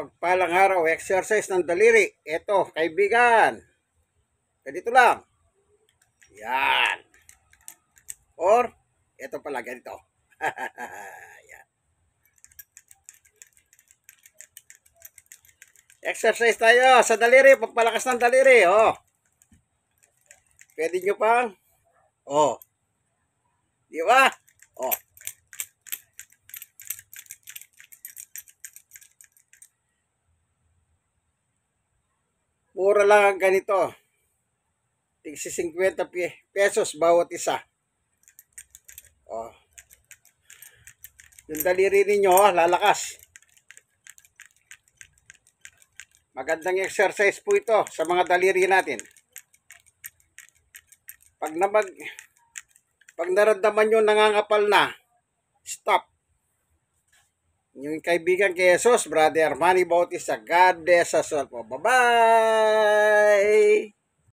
mapagpalang araw, exercise ng daliri. Ito, kaibigan. Ganito lang. Yan. Or, ito pala, ganito. Yan. Exercise tayo sa daliri, pagpalakas ng daliri. Oh. Pwede nyo pang, oh. Di ba? Oh. Mura lang ang ganito. Tigsi 50 pesos bawat isa. Oh. Yung daliri ninyo, lalakas. Magandang exercise po ito sa mga daliri natin. Pag naramdaman nyo nangangapal na, stop. Yung kaibigan kay Jesus, Brother Manny Bautista, God bless us all po. Bye-bye!